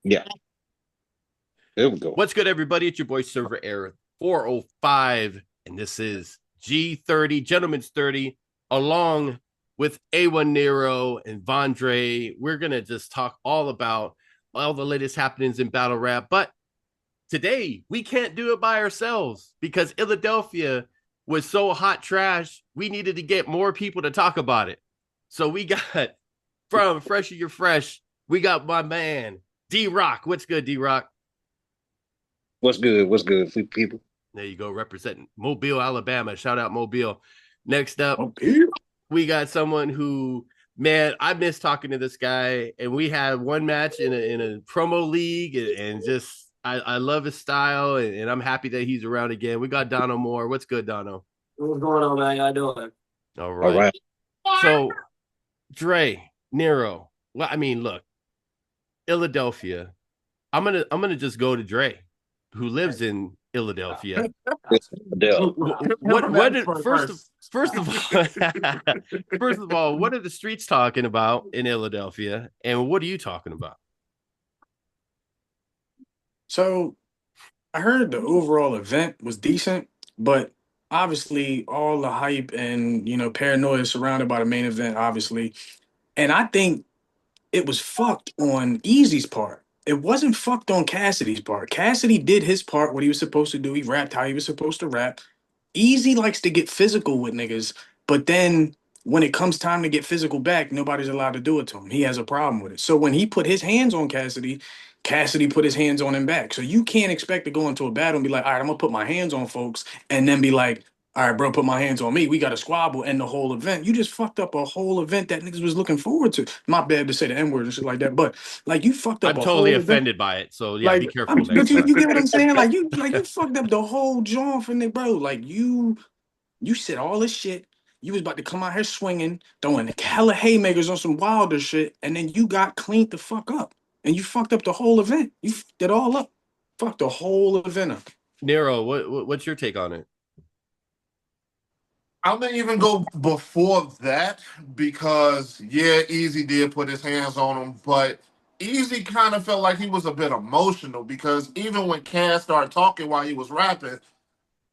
Yeah, there we go. What's good, everybody? It's your boy Server Error 405, and this is G30, Gentleman's 30, along with A1 Nero and Vondre. We're going to just talk all about all the latest happenings in battle rap. But today, we can't do it by ourselves because Illadephia was so hot trash. We needed to get more people to talk about it. So we got from Fresh You're Fresh, we got my man, D Rock. What's good, D Rock? What's good? What's good, people? There you go, representing Mobile, Alabama. Shout out Mobile. Next up, I'm here. we got someone who, man, I miss talking to this guy, and we had one match in a promo league, and just I love his style, and I'm happy that he's around again. We got Dano Moore. What's good, Dano? What's going on, man? How you doing? All All right. right. So Dre, Nero. Well, I mean, look, Illadephia. I'm gonna just go to Dre, who lives in Illadephia. Adele. What did first of all first of all, what are the streets talking about in Philadelphia, and what are you talking about? So I heard the overall event was decent, but obviously all the hype and paranoia surrounded by the main event, obviously. And I think it was fucked on Easy's part. It wasn't fucked on Cassidy's part. Cassidy did his part, what he was supposed to do. He rapped how he was supposed to rap. Easy likes to get physical with niggas, but then when it comes time to get physical back, nobody's allowed to do it to him. He has a problem with it. So when he put his hands on Cassidy, Cassidy put his hands on him back. So you can't expect to go into a battle and be like, all right, I'm gonna put my hands on folks, and then be like, all right, bro, put my hands on me. We got a squabble and the whole event. You just fucked up a whole event that niggas was looking forward to. My bad to say the N word and shit like that, but like you fucked up I'm a totally whole event. offended by it. So yeah, be Like, careful but next you time. get what I'm saying? Like you fucked up the whole joint for Nick, bro. Like you said all this shit. You was about to come out here swinging, throwing hella haymakers on some wilder shit, and then you got cleaned the fuck up, and you fucked up the whole event. You fucked it all up. Fucked the whole event up. Nero, what's your take on it? I'm gonna even go before that because yeah, Easy did put his hands on him, but Easy kind of felt like he was a bit emotional because even when Cass started talking while he was rapping,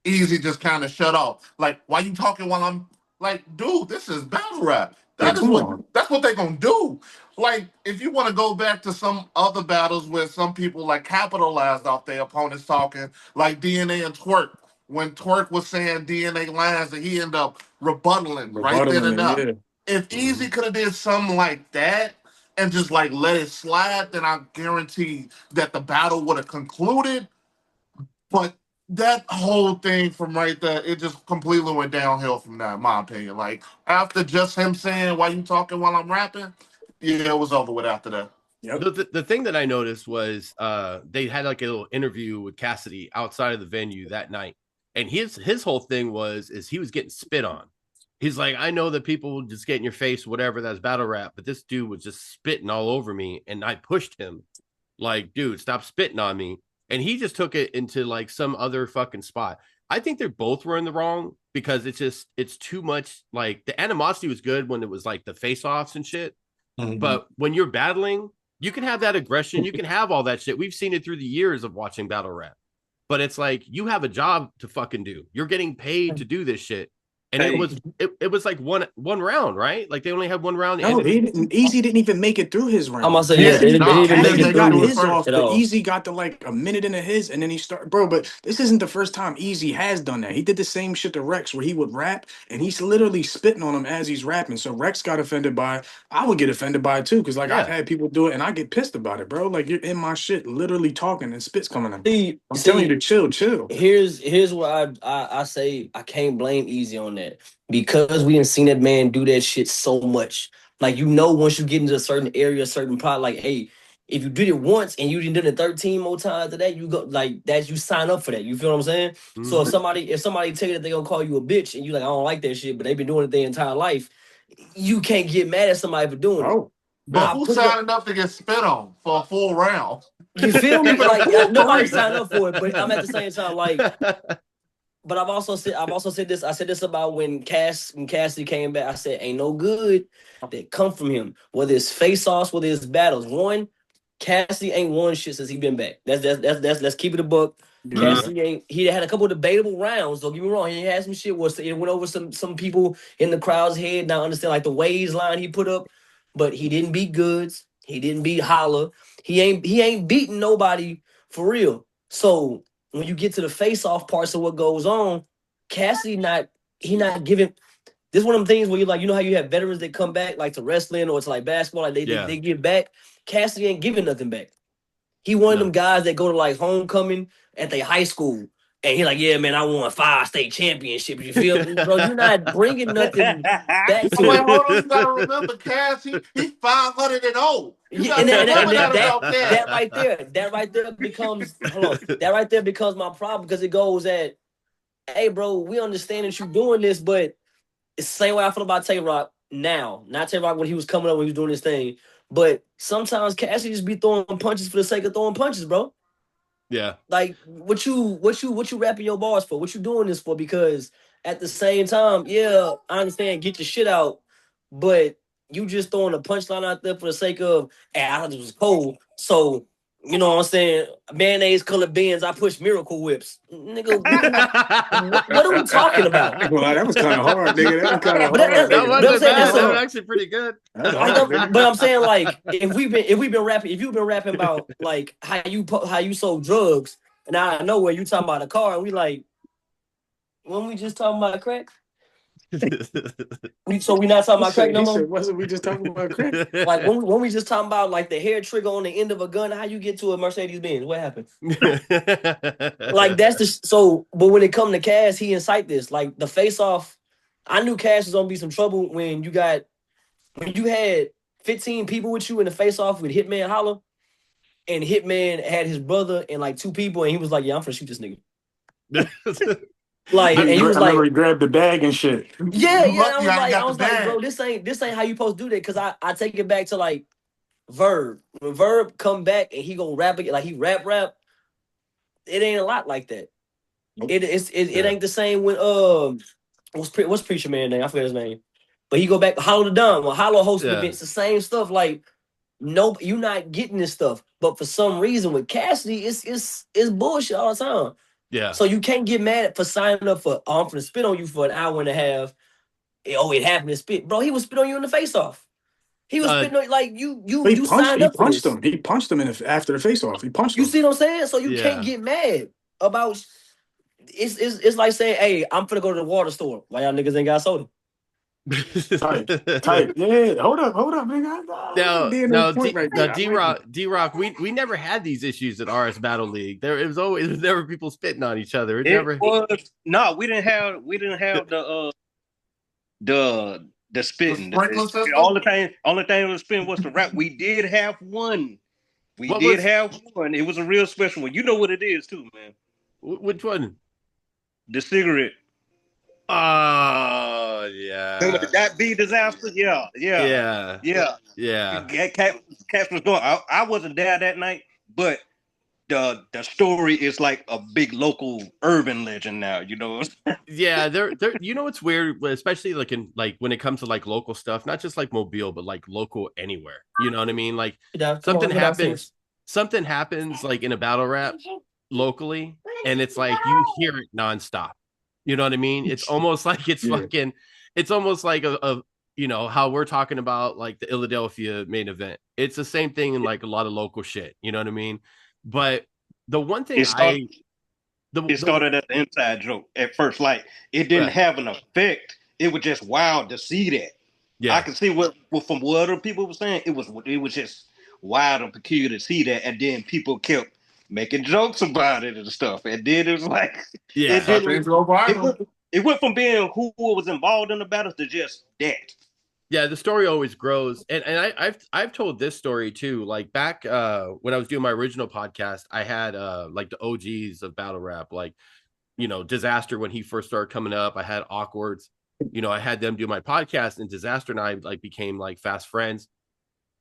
Easy just kind of shut off. Like, why you talking while I'm like, dude, this is battle rap. Yeah, That is come what on. that's what they gonna do. Like, if you want to go back to some other battles where some people like capitalized off their opponents talking, like DNA and Twerk, when Twerk was saying DNA lines and he ended up rebuttaling right then and Rebuttaling there. it, If yeah. Easy could have did something like that and just like let it slide, then I guarantee that the battle would have concluded. But that whole thing from right there, it just completely went downhill from that, in my opinion. Like after just him saying, "Why you talking while I'm rapping?" Yeah, it was over with after that. Yep. The thing that I noticed was they had like a little interview with Cassidy outside of the venue that night, and his whole thing was is he was getting spit on. He's like, I know that people will just get in your face, whatever, that's battle rap, but this dude was just spitting all over me, and I pushed him. Like, dude, stop spitting on me. And he just took it into like some other fucking spot. I think they both were in the wrong because it's too much. Like the animosity was good when it was like the face offs and shit. Mhm. But when you're battling, you can have that aggression, you can have all that shit. We've seen it through the years of watching battle rap. But it's like you have a job to fucking do. You're getting paid to do this shit. And Hey, it was like one round, right? Like they only had one round. No, And he didn't. Easy didn't even make it through his I'm gonna round. say yeah, Yeah, they didn't nah, even he make didn't Cassidy it make it got through through his his first. off, at but all. Easy got to like a minute into his, and then he started, bro. But this isn't the first time Easy has done that. He did the same shit to Rex, where he would rap, and he's literally spitting on him as he's rapping. So Rex got offended by it. I would get offended by it too, because like I've yeah, had people do it, and I get pissed about it, bro. Like you're in my shit, literally talking, and spit's coming out. See, I'm telling you see, to chill, chill. here's what I say I can't blame Easy on that because we didn't seen that man do that shit so much. Like once you get into a certain area, a certain pot, like hey, if you did it once and you didn't do it 13 more times to that, you go like that. You sign up for that. You feel what I'm saying? So if mm-hmm. somebody tell you that they gonna call you a bitch and you like I don't like that shit, but they've been doing it their entire life, you can't get mad at somebody for doing it. Oh, But Yeah. I who put it up. signed up to get spit on for a full round? You feel me? for the Like full nobody fight. signed up for it, but I'm at the same time like. But I've also said this. I said this about when Cassidy came back. I said ain't no good that come from him. Whether it's face offs, whether it's battles. One, Cassidy ain't won shit since he been back. That's let's keep it a buck. Yeah. Cassidy ain't. He had a couple of debatable rounds. Don't get me wrong. He had some shit. It went over some people in the crowd's head. Now understand like the Waze line he put up, but he didn't beat Goods. He didn't beat Holla. He ain't beating nobody for real. So when you get to the face off parts of what goes on, Cassidy not giving. This is one of them things where you like, you know how you have veterans that come back like to wrestling or to like basketball, like they give back. Cassidy ain't giving nothing back. He one of them guys that go to like homecoming at their high school, and he like, yeah, man, I won 5 state championships. You feel me, bro? You're not bringing nothing back But wait, to. hold on. You gotta remember, Cass. He's 500-0. You Yeah, gotta remember that about that Cass. right there becomes hold on. That right there becomes my problem because it goes at, hey, bro, we understand that you're doing this, but it's the same way I feel about Tay Rock now. Not Tay Rock when he was coming up when he was doing his thing. But sometimes Cassidy just be throwing punches for the sake of throwing punches, bro. Yeah. Like what you rapping your bars for? What you doing this for? Because at the same time, yeah, I understand get your shit out, but you just throwing a punchline out there for the sake of, hey, I thought this was cold. So, you know what I'm saying? Mayonnaise colored beans, I push miracle whips. Nigga, what are we talking about? Well, that was kind of hard, nigga. That was kind of But hard, That nigga. but I'm wasn't saying bad. that's That a was actually pretty good. That's like, hard, nigga. but I'm saying like if we've been rapping, if you've been rapping about like how you sold drugs, and I know where you talking about a car, and we like when we just talking about crack. So we not talking about crack no He more. said, wasn't we just talking about crack? Like when we just talking about like the hair trigger on the end of a gun, how you get to a Mercedes Benz? What happened? Like that's the so. But when it come to Cass, he incite this. Like the face off, I knew Cass was gonna be some trouble when you had 15 people with you in the face off with Hitman Holla, and Hitman had his brother and like 2 people, and he was like, "Yeah, I'm finna shoot this nigga." Like, and he was I remember like, he grabbed the bag and shit. "Yeah, You yeah." And lucky I ain't I got the was like, bag. "Bro, this ain't how you supposed to do that." Because I take it back to like Verb. When Verb come back and he gonna rap again, like he rap, it ain't a lot like that. Nope. It ain't the same when what's Preacher Man name? I forget his name. But he go back Hollow the Don. When Hollow hosted events, the same stuff. Like, nope, you're not getting this stuff. But for some reason with Cassidy, it's bullshit all the time. Yeah. So you can't get mad for signing up for I'm finna spit on you for an hour and a half. Oh, it happened to spit. Bro, he was spit on you in the face off. He was spitting on like But you signed he up for punched this. him. He punched him after the face off. He punched You him. see what I'm saying? So you can't Yeah. get mad about it's like saying, hey, I'm finna go to the water store. Why y'all niggas ain't got soda? Tight. Yeah. Hold up, nigga. Being on point right there. I like it. D Rock, we never had these issues at RS Battle League. It was never people spitting on each other. It never was no, we didn't have the The spitting. sprinkler system. Only thing that was spitting was the rap. We did have one. We what did was have one. It was a real special one. You know what it is too, man. which one? The cigarette. Oh yeah. That be disaster. Yeah. Yeah. Yeah. Caps was going. I wasn't there that night, but the story is like a big local urban legend now. You know. Yeah, they're you know what's weird, especially like in like when it comes to like local stuff, not just like Mobile, but like local anywhere. You know what I mean? Like Yeah, come something on, go downstairs. something happens like in a battle rap locally, and it's like you hear it nonstop. You know what I mean? It's almost like it's Yeah. fucking it's almost like a you know how we're talking about like the Illadephia main event. It's the same thing in like a lot of local shit. You know what I mean? But the one thing It started, the it started as an inside joke at first. Like it didn't right. have an effect. It was just wild to see that. I Yeah. can see what from what other people were saying. It was just wild and peculiar to see that, and then people kept making jokes about it and stuff. And then it was like Yeah. it didn't. Things go It viral. went, it went from being who was involved in the battles to just that. Yeah, the story always grows, and I've told this story too. Like back when I was doing my original podcast, I had like the OGs of battle rap, like you know Disaster when he first started coming up. I had Awkwards, you know, I had them do my podcast, and Disaster and I like became like fast friends.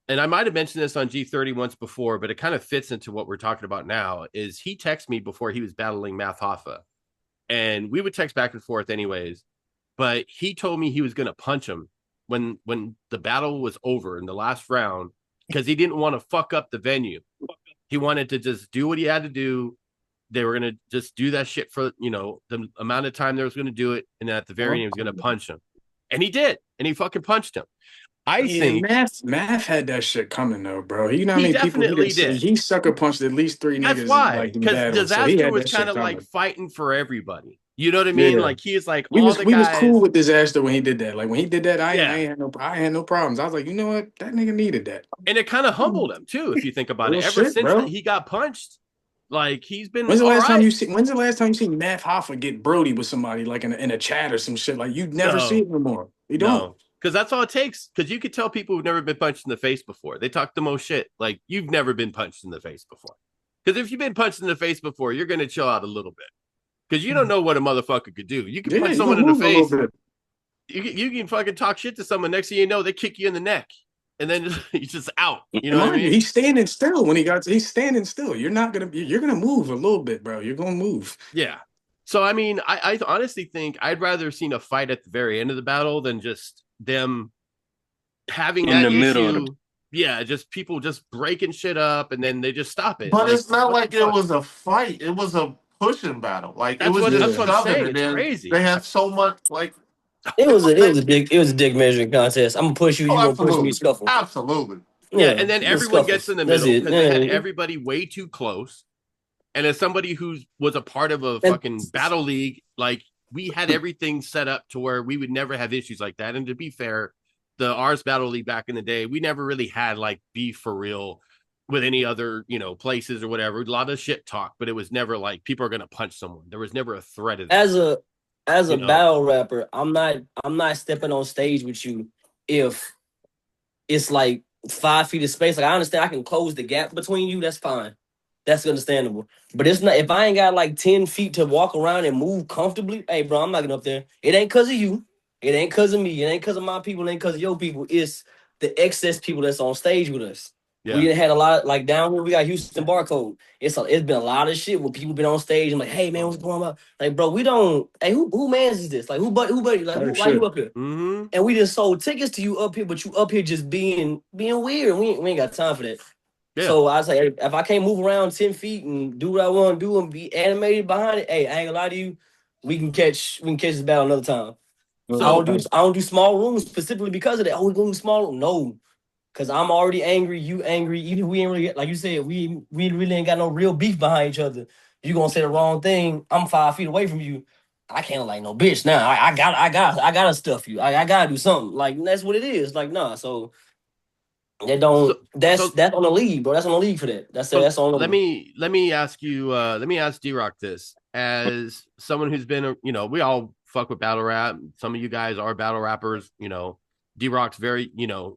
And I might have mentioned this on G30 once before, but it kind of fits into what we're talking about now. Is he texted me before he was battling Math Hoffa, and we would text back and forth anyways. But he told me he was going to punch him when the battle was over in the last round because he didn't want to fuck up the venue. He wanted to just do what he had to do. They were going to just do that shit for, the amount of time they was going to do it. And at the very end, he was going to punch him. And he did. And he fucking punched him. I think Math had that shit coming though, bro. You know how he many people definitely did. he sucker punched at least 3 That's niggas why, like in because battle. So he Disaster had was that kind shit of like coming. fighting for everybody. You know what I mean? Yeah. Like he is like all the We was guys. cool with Disaster when he did that. Like when he did that, I Yeah. ain't had no problems. I was like, you know what? That nigga needed that. And it kind of humbled him too, if you think about it. Real Ever shit, since bro. that he got punched, like he's been When's the all last time right. you see? When's the last time you seen Math Hoffa get Brody with somebody like in a chat or some shit? Like you never see it no more. You don't. No, because that's all it takes. Because you could tell people who've never been punched in the face before. They talk the most shit. Like you've never been punched in the face before. Because if you've been punched in the face before, you're gonna chill out a little bit. Because you don't know what a motherfucker could do. You can Yeah, punch you someone gonna in the move a little face. bit. You can fucking talk shit to someone. Next thing you know, they kick you in the neck, and then he's just out. You know what I mean? He's standing still when he's standing still. You're gonna move a little bit, bro. You're gonna move. Yeah. So I mean, I honestly think I'd rather seen a fight at the very end of the battle than just them having In that the middle issue. of the Yeah, just people just breaking shit up and then they just stop it. But Like, it's not what the like it fuck? was a fight. It was a pushing battle. Like it That's was what just that's Yeah. what I'm shoving, saying. and It's then crazy. they had so much like It it was was. a dick measuring contest. I'm gonna push you, Oh, you gonna push me, absolutely, scuffle. absolutely. Yeah, Yeah, and then just everyone gets scuffles. in the That's middle it. because they had Yeah. everybody way too close. And as somebody who was a part of a And fucking battle league, like we had everything set up to where we would never have issues like that. And to be fair, the Ars Battle League back in the day, we never really had like beef for real with any other, places or whatever. A lot of shit talk, but it was never like people are gonna punch someone. There was never a threat of that. as a as a You know? battle rapper, I'm not stepping on stage with you if it's like 5 feet of space. Like I understand I can close the gap between you. That's fine. That's understandable. But it's not if I ain't got like 10 feet to walk around and move comfortably. Hey, bro, I'm not getting up there. It ain't because of you. It ain't because of me. It ain't because of my people. It ain't because of your people. It's the excess people that's on stage with us. We Yeah. didn't had a lot like down here. We got Houston Barcode. It's been a lot of shit where people been on stage and like, hey man, what's going on? Like, bro, we don't. Hey, who man's is this? Like, who buddy? Like, Type why you shit. up here? Mm-hmm. And we just sold tickets to you up here, but you up here just being weird. We ain't got time for that. Yeah. So I was like, hey, if I can't move around 10 feet and do what I want to do and be animated behind it, hey, I ain't gonna lie to you, we can catch this battle another time. So I don't do small rooms specifically because of that. Oh, we gonna do small room. No. Cause I'm already angry, you angry. Even we ain't really like you said, we really ain't got no real beef behind each other. You gonna say the wrong thing, I'm 5 feet away from you. I can't like no bitch now. I gotta stuff you. I gotta do something. Like that's what it is. Like, nah, so that so don't so that's on the league, bro. That's on the league for that. so That's on let them. me ask you let me ask D-Rock this. As someone who's been we all fuck with battle rap. Some of you guys are battle rappers, D-Rock's very,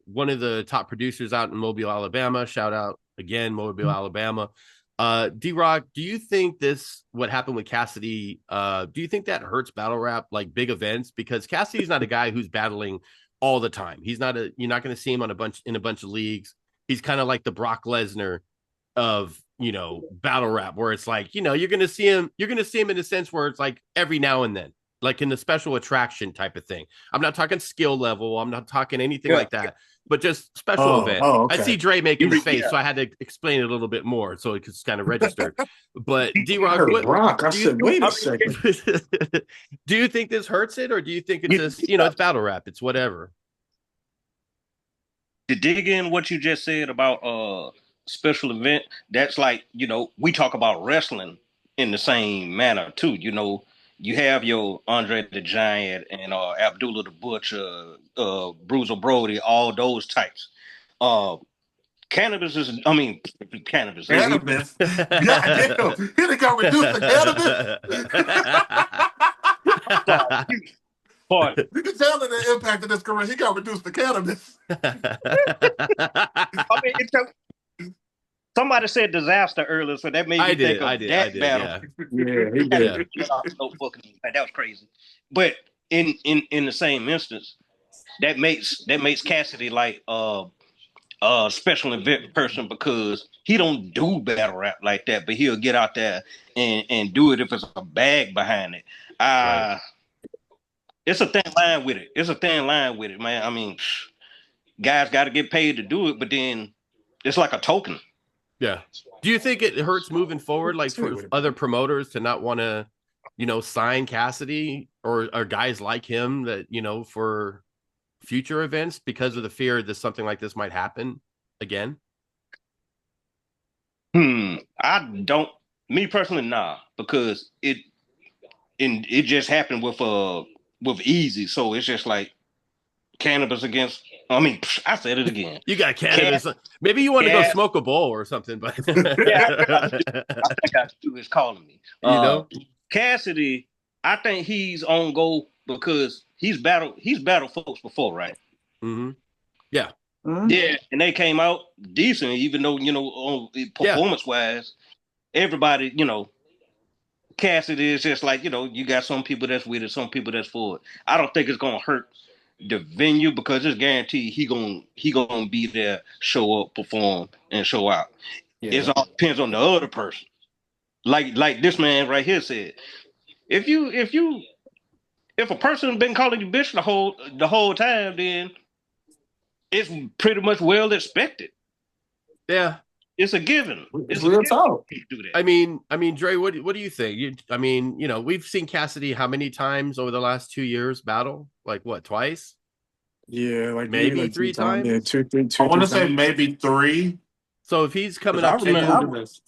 one of the top producers out in Mobile, Alabama. Shout out again, Mobile, Alabama. D-Rock, do you think what happened with Cassidy, do you think that hurts battle rap, like big events? Because Cassidy's not a guy who's battling all the time. You're not going to see him in a bunch of leagues. He's kind of like the Brock Lesnar of, battle rap, where it's like, you're going to see him in a sense where it's like every now and then, like in the special attraction type of thing. I'm not talking skill level. I'm not talking anything like that, but just special event. I Okay. see Dre making his face, Yeah. so I had to explain it a little bit more so it could kind of register. But I D-Rock, heard what Brock. I do you said, wait a second. do you think this hurts it, or do you think it's just it's battle rap, it's whatever? To dig in what you just said about special event, that's like, we talk about wrestling in the same manner too. You have your Andre the Giant and Abdullah the Butcher, Bruiser Brody, all those types. Uh, cannabis is, I mean, cannabis is. Cannabis. God damn. He done got reduced to cannabis. Pardon. You can tell in the impact of this career, he got reduced to cannabis. I mean, somebody said disaster earlier, so that made me think of that battle. Yeah, he did. That was crazy. But in the same instance, that makes Cassidy like a special event person because he don't do battle rap like that, but he'll get out there and do it if it's a bag behind it. Right. It's a thin line with it. It's a thin line with it, man. I mean, guys got to get paid to do it, but then it's like a token. Yeah. Do you think it hurts moving forward, like for other promoters to not want to, sign Cassidy or guys like him that, for future events because of the fear that something like this might happen again? I don't. Me personally, nah, because it just happened with Eazy, so it's just like cannabis against. I mean, I said it again. You got cannabis. Maybe you want to go smoke a bowl or something, but yeah, I think I do. It's calling me. Cassidy, I think he's on go because he's battled folks before, right? Mm-hmm. Yeah. Mm-hmm. Yeah, and they came out decent, even though performance wise, everybody, Cassidy is just like, you got some people that's with it, some people that's for it. I don't think it's gonna hurt the venue because it's guaranteed he gonna be there, show up, perform, and show out. Yeah. It all depends on the other person. Like this man right here said, if a person been calling you bitch the whole time, then it's pretty much well expected. Yeah. It's a given. It's real talk. Do that. I mean, Dre, what do you think? We've seen Cassidy how many times over the last 2 years battle? Like what, twice? Yeah, like maybe like 3 times. Yeah, two. I want to say maybe 3. So if he's coming up to you,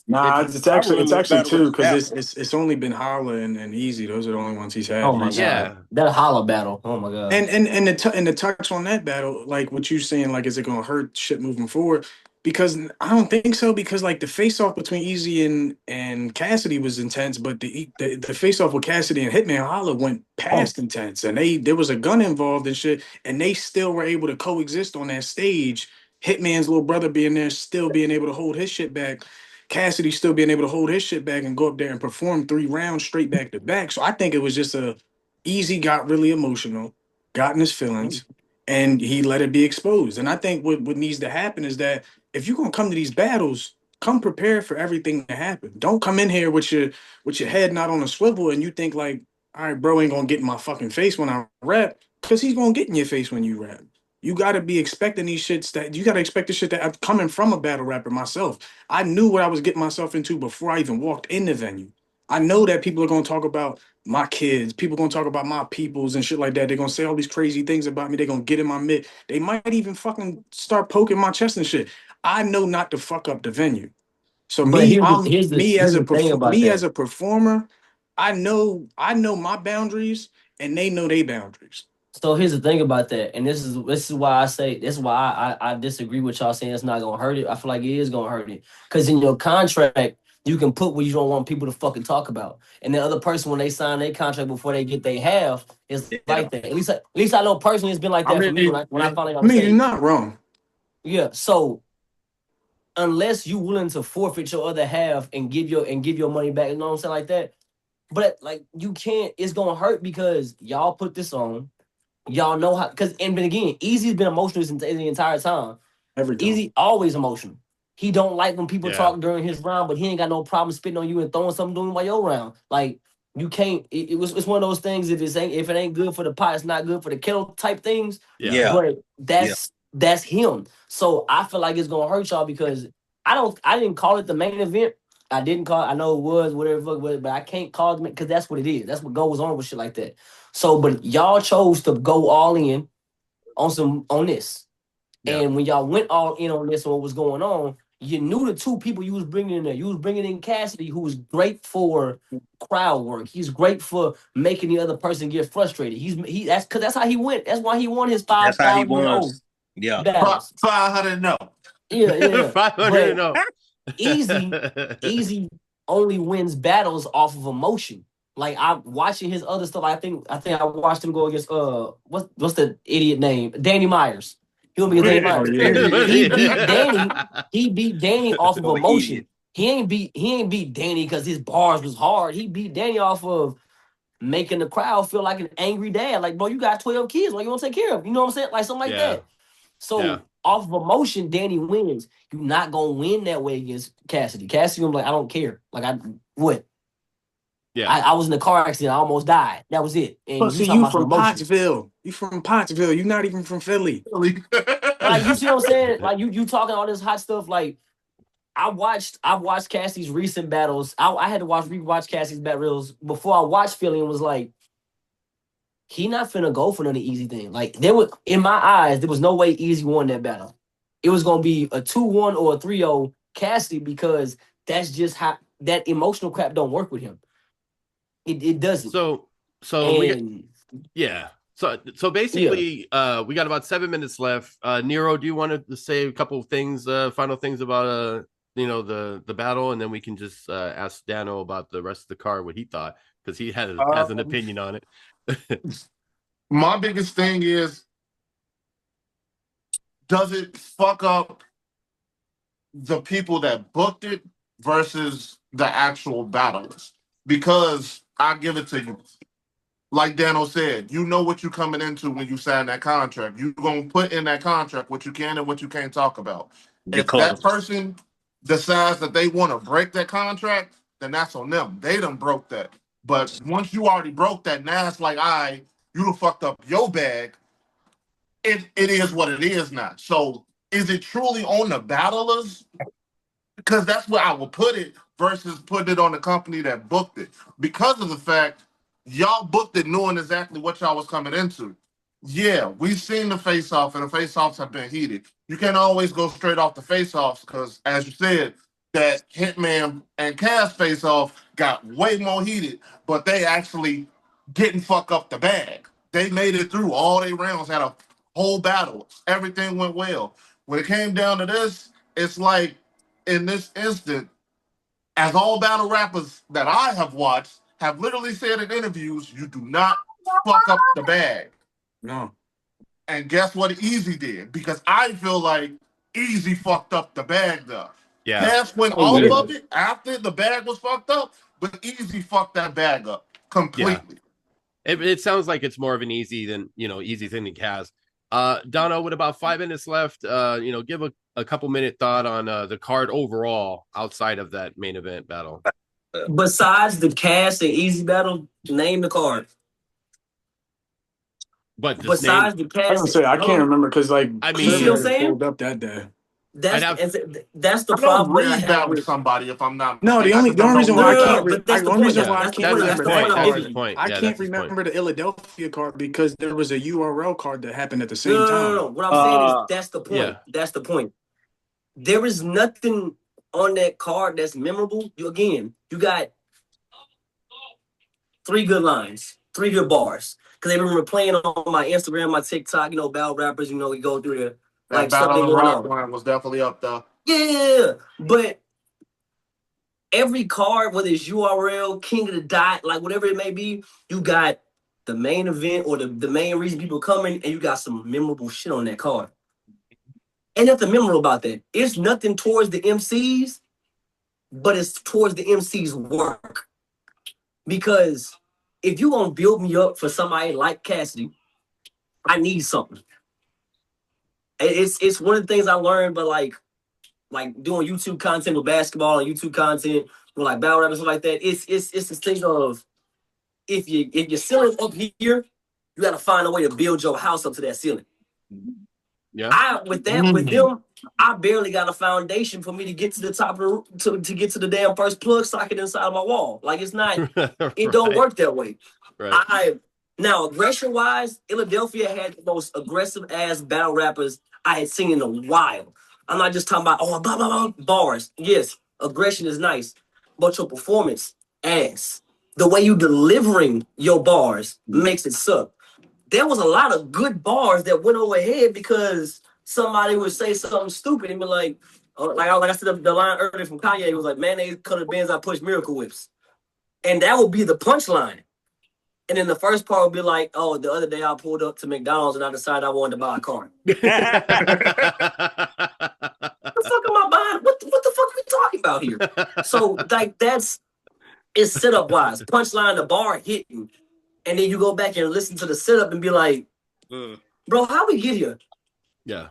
it's actually 2 because it's only been Holla and Eazy. Those are the only ones he's had. Oh my god, that Holla battle. Oh my god. And the touch on that battle, like what you saying, like is it gonna hurt shit moving forward? Because I don't think so. Because like the face off between Eazy and Cassidy was intense, but the face off with Cassidy and Hitman Holla went past intense, and there was a gun involved and shit, and they still were able to coexist on that stage. Hitman's little brother being there, still being able to hold his shit back. Cassidy still being able to hold his shit back and go up there and perform 3 rounds straight back to back. So I think it was just Eazy got really emotional, got in his feelings, and he let it be exposed. And I think what needs to happen is that if you're gonna come to these battles, come prepared for everything to happen. Don't come in here with your head not on a swivel and you think like, all right, bro ain't gonna get in my fucking face when I rap, because he's gonna get in your face when you rap. You gotta be expecting these shits that you gotta expect the shit that I'm coming from a battle rapper myself. I knew what I was getting myself into before I even walked in the venue. I know that people are gonna talk about my kids, people gonna talk about my peoples and shit like that. They're gonna say all these crazy things about me. They're gonna get in my mid. They might even fucking start poking my chest and shit. I know not to fuck up the venue. So me as a performer, I know my boundaries and they know their boundaries. So here's the thing about that, and this is why I say this is why I disagree with y'all saying it's not gonna hurt it. I feel like it is gonna hurt it because in your contract you can put what you don't want people to fucking talk about, and the other person when they sign their contract before they get their half is like that. At least I know personally it's been like that for me when I finally got. You're not wrong. Yeah, so unless you willing to forfeit your other half and give your money back, you know what I'm saying, like that. But like you can't. It's gonna hurt because y'all put this on. Y'all know how, because and then again, Eazy's been emotional the entire time. Eazy always emotional. He don't like when people talk during his round, but he ain't got no problem spitting on you and throwing something doing while your round. Like you can't. It's one of those things. If it ain't good for the pot, it's not good for the kettle type things. Yeah. But that's him. So I feel like it's gonna hurt y'all because I didn't call it the main event. I didn't call it. I know it was whatever, but I can't call it because that's what it is. That's what goes on with shit like that. So, but y'all chose to go all in on this, and when y'all went all in on this and what was going on, you knew the 2 people you was bringing in there. You was bringing in Cassidy, who was great for crowd work. He's great for making the other person get frustrated. That's how he went. That's why he won his 5,000. Yeah, 500 no. Yeah, 500 no. Eazy only wins battles off of emotion. Like I'm watching his other stuff. I think I watched him go against what's the idiot name? Danny Myers. He went against Danny Myers. He beat Danny off of emotion. He ain't beat Danny because his bars was hard. He beat Danny off of making the crowd feel like an angry dad. Like, bro, you got 12 kids. Like, you want to take care of? You know what I'm saying? Like something like that. So off of emotion, Danny wins. You're not gonna win that way against Cassidy. Cassidy, I'm like, I don't care. Like what? Yeah, I was in a car accident. I almost died. That was it. And you from Pottsville. You from Pottsville. You're not even from Philly. Like you see what I'm saying? Like you talking all this hot stuff. Like I've watched Cassidy's recent battles. I had to rewatch Cassidy's battles before I watched Philly and was like, he not finna go for another easy thing. Like there was in my eyes, there was no way Eazy won that battle. It was gonna be a 2-1 or a 3-0 Cassidy because that's just how that emotional crap don't work with him. It doesn't. So we got, And yeah. So basically, we got about 7 minutes left. Nero, do you want to say a couple of things, final things about the battle, and then we can just ask Dano about the rest of the card, what he thought, because he has an opinion on it. My biggest thing is, does it fuck up the people that booked it versus the actual battlers? Because I give it to you. Like Dano said, you know what you're coming into when you sign that contract. You're going to put in that contract what you can and what you can't talk about. Your If that colors. person decides that they want to break that contract, then that's on them. They done broke that. But once you already broke that, now it's like, you done fucked up your bag. It is what it is now. So is it truly on the battlers? Because that's where I will put it versus putting it on the company that booked it. Because of the fact y'all booked it knowing exactly what y'all was coming into. Yeah, we've seen the face-off, and the face-offs have been heated. You can't always go straight off the face-offs because, as you said, that Hitman and Cass face-off got way more heated, but they actually didn't fuck up the bag. They made it through all their rounds, had a whole battle. Everything went well. When it came down to this, it's like, in this instant, as all battle rappers that I have watched have literally said in interviews, you do not fuck up the bag. No. And guess what Eazy did? Because I feel like Eazy fucked up the bag though. Yeah. Cass went Oh, off yeah. of it after the bag was fucked up, but Eazy fucked that bag up completely. It sounds like it's more of an easy thing than Kaz. Dono, with about 5 minutes left, give a couple minute thought on the card overall outside of that main event battle. besides the Cass and Easy battle, name the card. But just Besides name. the I was Cass, gonna say I can't remember because like I you see what I'm Survey mean, saying? pulled up that day. That's I'd have- that's the I know problem I Riz have battled with. somebody, if I'm not No, mistaken. the I only just the don't only know reason who why it I can't was. But that's the only point. reason why I That's the can't point. that's That's his the remember that point point. I'm That's card, his giving you. point. I Yeah, can't that's his point. remember the Illadephia card because there was a URL card that happened at the No, same no, no, no, time. no. What I'm saying is that's the Yeah. point. That's the point. There is nothing on that card that's memorable. You got 3 good lines, 3 good bars. Because they remember playing on my Instagram, my TikTok, battle rappers, we go through the That stuff battle they on the going rock on. line was definitely up there. Yeah. But every card, whether it's URL, King of the Dot, like whatever it may be, you got the main event or the main reason people coming, and you got some memorable shit on that card. Ain't nothing memorable about that. It's nothing towards the MCs, but it's towards the MCs' work. Because if you gonna build me up for somebody like Cassidy, I need something. It's one of the things I learned, but like doing YouTube content with basketball and YouTube content with like battle rap and stuff like that. It's this thing of if you're ceiling up here, you got to find a way to build your house up to that ceiling. Yeah. With them, I barely got a foundation for me to get to the top of to get to the damn first plug socket inside of my wall. Like it's not, it don't work that way. Right. Now aggression wise, Illadephia had the most aggressive ass battle rappers I had seen in a while. I'm not just talking about blah blah blah bars. Yes, aggression is nice, but your performance ass. The way you delivering your bars makes it suck. There was a lot of good bars that went overhead because somebody would say something stupid and be like I said the line earlier from Kanye was like mayonnaise colored bins I push miracle whips, and that would be the punchline. And then the first part would be like, oh, the other day I pulled up to McDonald's and I decided I wanted to buy a car. What the fuck am I buying? What the fuck are we talking about here? So like it's setup wise. Punchline, the bar hitting. And then you go back and listen to the setup and be like, bro, how we get here? Yeah.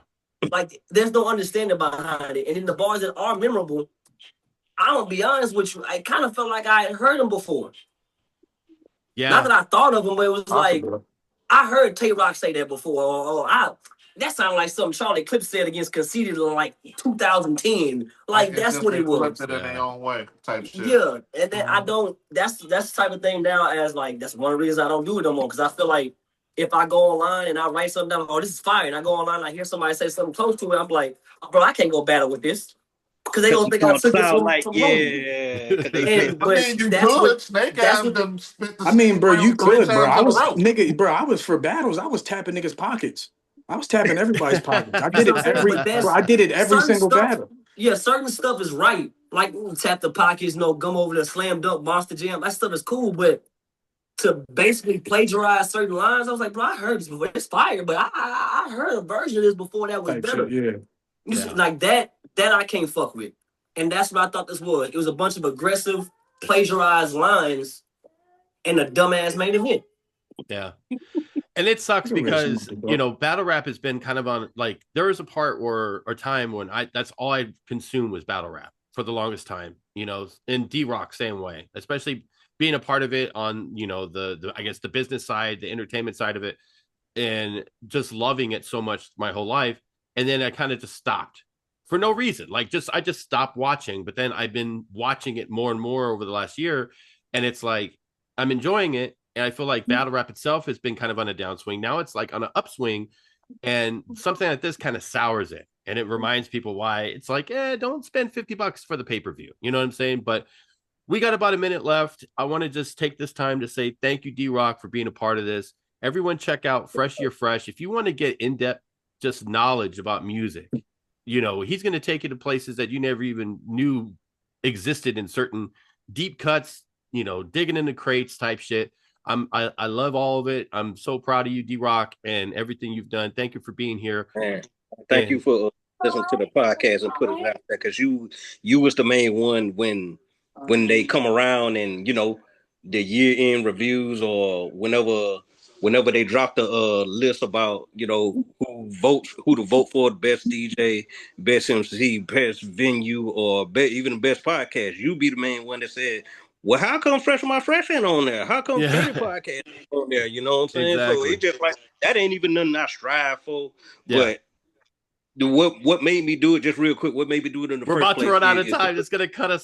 Like, there's no understanding behind it. And then the bars that are memorable, I'm gonna be honest with you, I kind of felt like I had heard them before. Yeah. Not that I thought of them, but it was like, I heard Tay Rock say that before. that sounded like something Charlie Clips said against Cassidy in like 2010. I Like guess that's if what they it was. flipped it in their own way, type shit. Yeah, and then I don't. That's the type of thing now. As like that's one of the reasons I don't do it no more because I feel like if I go online and I write something down, oh this is fire, and I go online and I hear somebody say something close to it, I'm like, bro, I can't go battle with this because they Cause gonna it's think I gonna took it sound like from Roman. yeah. Cause they And I but mean, you that's could. what Snake that's ass what the them spit the I mean, same bro, you round three could, bro. times I in a was row. nigga, bro. I was for battles. I was tapping niggas' pockets. I was tapping everybody's pockets. I that's did what it I'm saying. every, But bro. that's I did it every certain single stuff. battle. Yeah, certain stuff is right. Like tap the pockets, no gum over the slam dunk, monster jam. That stuff is cool, but to basically plagiarize certain lines, I was like, bro, I heard this before. It's fire, but I heard a version of this before that was Type shit. better. Yeah. Like that I can't fuck with. And that's what I thought this was. It was a bunch of aggressive, plagiarized lines in a dumbass main event. Yeah. And it sucks because, battle rap has been kind of on, like, there was a part where, or time when that's all I consumed was battle rap for the longest time, and D-Rock, same way, especially being a part of it on, the I guess the business side, the entertainment side of it, and just loving it so much my whole life. And then I kind of just stopped for no reason. Like I just stopped watching, but then I've been watching it more and more over the last year. And it's like, I'm enjoying it. And I feel like battle rap itself has been kind of on a downswing. Now it's like on an upswing, and something like this kind of sours it. And it reminds people why it's like, don't spend $50 for the pay-per-view. You know what I'm saying? But we got about a minute left. I want to just take this time to say thank you, D-Rock, for being a part of this. Everyone check out Fresh Year Fresh. If you want to get in-depth just knowledge about music, he's going to take you to places that you never even knew existed in certain deep cuts, digging into crates type shit. I love all of it. I'm so proud of you, D-Rock, and everything you've done. Thank you for being here. Man, thank you for listening to the podcast and putting it out there because you was the main one when they come around and the year end reviews or whenever they drop the list about who to vote for, the best DJ, best MC, best venue, or even the best podcast. You be the main one that said, well, how come Fresh My Fresh ain't on there? How come Philly podcast ain't on there? You know what I'm saying? Exactly. So it just like that ain't even nothing I strive for. Yeah. But what made me do it just real quick? What made me do it in the We're first about place? to run out of time. It's gonna cut us